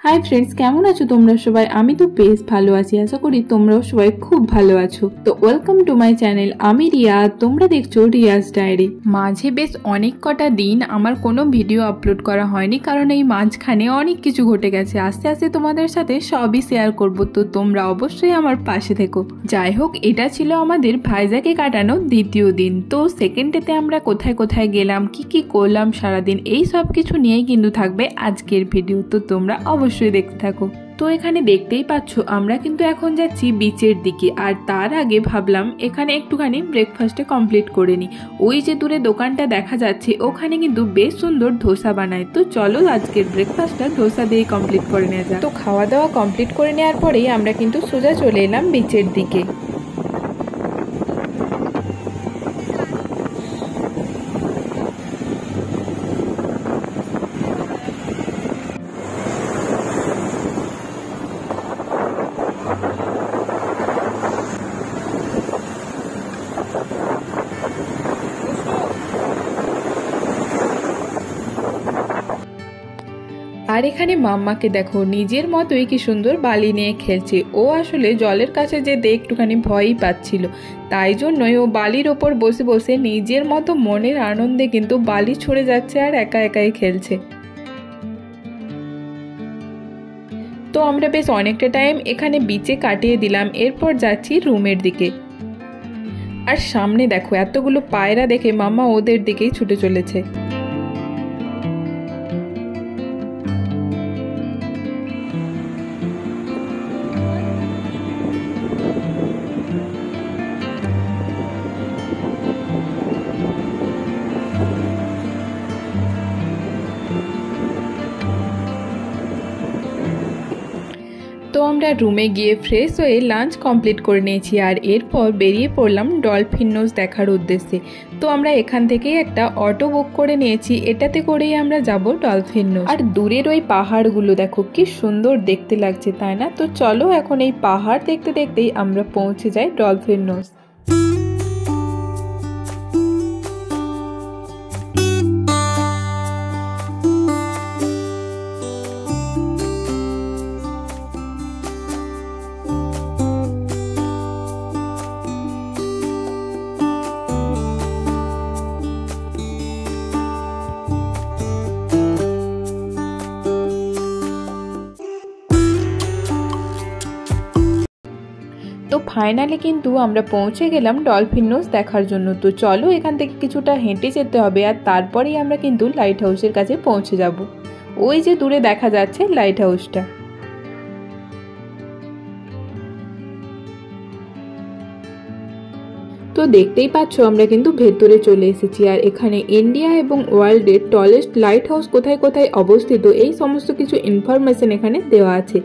Hi friends केमन आछो तोमरा सबाई। आमी तो बेश भालो आछि, आशा करी तोमराओ सबाई खूब भालो आछो। तो वेलकम टू माई चैनल, आमी रिया, तोमरा देखछो रियाज डायरी। माझे बेश अनेक कटा दिन आमार कोनो भिडियो आपलोड करा हयनि, कारण एई माझखाने अनेक किछु घटे गेछे। आस्ते आस्ते तोमादेर साथे सबई शेयार करब, तो तोमरा अवश्यई आमार पाशे থেকো। যাই হোক, এটা ছিল আমাদের ভাইজ্যাগে কাটানো দ্বিতীয় দিন। তো সেকেন্ড ডেতে আমরা কোথায় কোথায় গেলাম, কি কি করলাম সারাদিন, এই সব কিছু নিয়েই কিন্তু থাকবে আজকের ভিডিও। তো তোমরা অবশ্যই দেখতে থাকো। তো এখানে দেখতেই পাচ্ছ আমরা কিন্তু এখন যাচ্ছি বিচের দিকে, আর তার আগে ভাবলাম এখানে একটুখানি ব্রেকফাস্টে কমপ্লিট করে নিই। ওই যে দূরে দোকানটা দেখা যাচ্ছে, ওখানে কিন্তু বেশ সুন্দর ধোসা বানায়। তো চলো আজকের ব্রেকফাস্টটা ধোসা দিয়ে কমপ্লিট করে নেওয়া যাক। তো খাওয়া দাওয়া কমপ্লিট করে নেওয়ার পরেই আমরা কিন্তু সোজা চলে এলাম বিচের দিকে। আর এখানে মাম্মাকে দেখো, নিজের মতোই কি সুন্দর বালি নিয়ে খেলছে। ও আসলে জলের কাছে যেতে একটুখানি ভয়ই পাচ্ছিল, তাই জন্যই ও বালির ওপর বসে বসে নিজের মতো মনের আনন্দে কিন্তু বালি ছুঁড়ে যাচ্ছে আর একা একাই খেলছে। তো আমরা বেশ অনেকটা টাইম এখানে বিচে কাটিয়ে দিলাম। এরপর যাচ্ছি রুমের দিকে। আর সামনে দেখো এতগুলো পায়রা দেখে মাম্মা ওদের দিকেই ছুটে চলেছে। তো আমরা রুমে গিয়ে ফ্রেশ হয়ে লাঞ্চ কমপ্লিট করে নিয়েছি, আর এরপর বেরিয়ে পড়লাম ডলফিন নোজ দেখার উদ্দেশ্যে। তো আমরা এখান থেকেই একটা অটো বুক করে নিয়েছি, এটাতে করেই আমরা যাব ডলফিন নোজ। আর দূরের ওই পাহাড়গুলো দেখো কি সুন্দর দেখতে লাগছে, তাই না? তো চলো এখন এই পাহাড় দেখতে দেখতেই আমরা পৌঁছে যাই ডলফিন নোজ। তো ফাইনালি কিন্তু আমরা পৌঁছে গেলাম ডলফিন নোজ দেখার জন্য। তো চলো এখান থেকে কিছুটা হেঁটে যেতে হবে, আর তারপরেই আমরা কিন্তু লাইট হাউসের কাছে পৌঁছে যাব। ওই যে দূরে দেখা যাচ্ছে লাইট হাউসটা। তো দেখতেই পাচ্ছ আমরা কিন্তু ভেতরে চলে এসেছি, আর এখানে ইন্ডিয়া এবং ওয়ার্ল্ডের টলেস্ট লাইট হাউস কোথায় কোথায় অবস্থিত এই সমস্ত কিছু ইনফরমেশন এখানে দেওয়া আছে।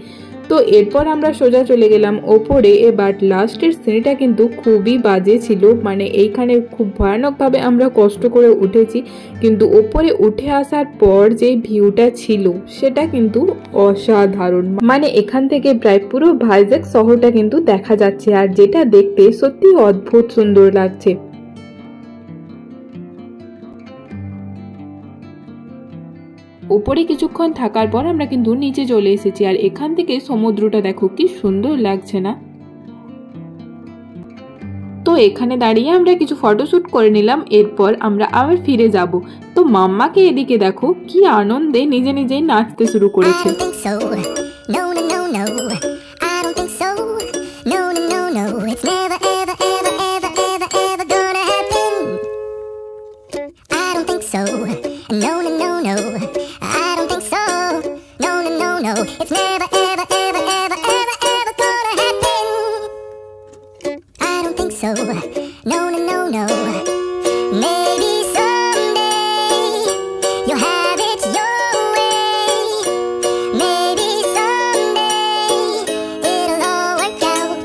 তো এরপর আমরা সোজা চলে গেলাম ওপরে। এবার লাস্টের সিঁড়িটা কিন্তু খুবই বাজে ছিল, মানে এইখানে খুব ভয়ানকভাবে আমরা কষ্ট করে উঠেছি, কিন্তু ওপরে উঠে আসার পর যে ভিউটা ছিল সেটা কিন্তু অসাধারণ। মানে এখান থেকে প্রায় পুরো ভাইজ্যাগ শহরটা কিন্তু দেখা যাচ্ছে, আর যেটা দেখতে সত্যি অদ্ভুত সুন্দর লাগছে। উপরে কিছুক্ষণ থাকার পর আমরা কিন্তু নিচে চলে এসেছি, আর এখান থেকে সমুদ্রটা দেখো কি সুন্দর লাগছে না? তো এখানে দাঁড়িয়ে আমরা কিছু ফটোশুট করে নিলাম, এরপর আমরা আবার ফিরে যাব। তো মাম্মাকে এদিকে দেখো কি আনন্দে নিজে নিজেই নাচতে শুরু করেছে। It's never, ever, ever, ever, ever, ever gonna happen. I don't think so. No, no, no, no. Maybe someday you'll have it your way. Maybe someday it'll all work out.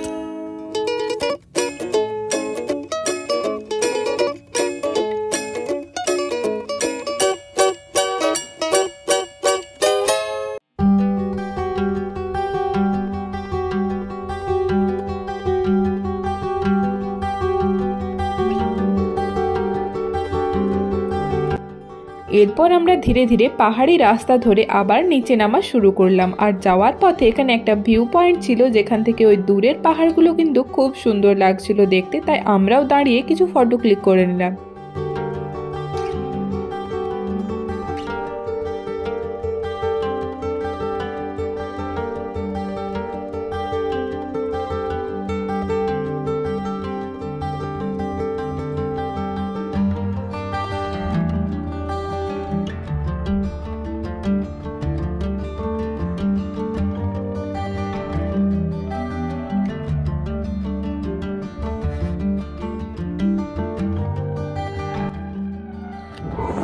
এরপর আমরা ধীরে ধীরে পাহাড়ি রাস্তা ধরে আবার নিচে নামা শুরু করলাম। আর যাওয়ার পথে এখানে একটা ভিউ পয়েন্ট ছিল যেখান থেকে ওই দূরের পাহাড়গুলো কিন্তু খুব সুন্দর লাগছিল দেখতে, তাই আমরাও দাঁড়িয়ে কিছু ফটো ক্লিক করে নিলাম।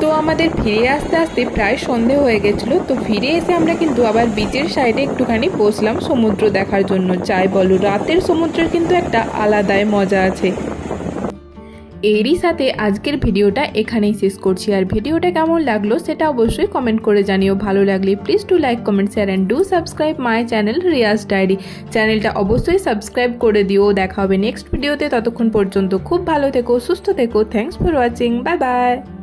তো আমাদের ফিরে আসতে আসতে প্রায় সন্ধে হয়ে গেছিলো। তো ফিরে এসে আমরা কিন্তু আবার বিচের সাইডে একটুখানি বসলাম সমুদ্র দেখার জন্য। যাই বলো, রাতের সমুদ্রের কিন্তু একটা আলাদাই মজা আছে। এরই সাথে আজকের ভিডিওটা এখানেই শেষ করছি। আর ভিডিওটা কেমন লাগলো সেটা অবশ্যই কমেন্ট করে জানিও। ভালো লাগলে please to like, comment, share and do subscribe my channel Riaz diary. চ্যানেলটা অবশ্যই সাবস্ক্রাইব করে দিও। দেখা হবে নেক্সট ভিডিওতে। ততক্ষণ পর্যন্ত খুব ভালো থেকো, সুস্থ থেকো। Thanks for watching. Bye bye.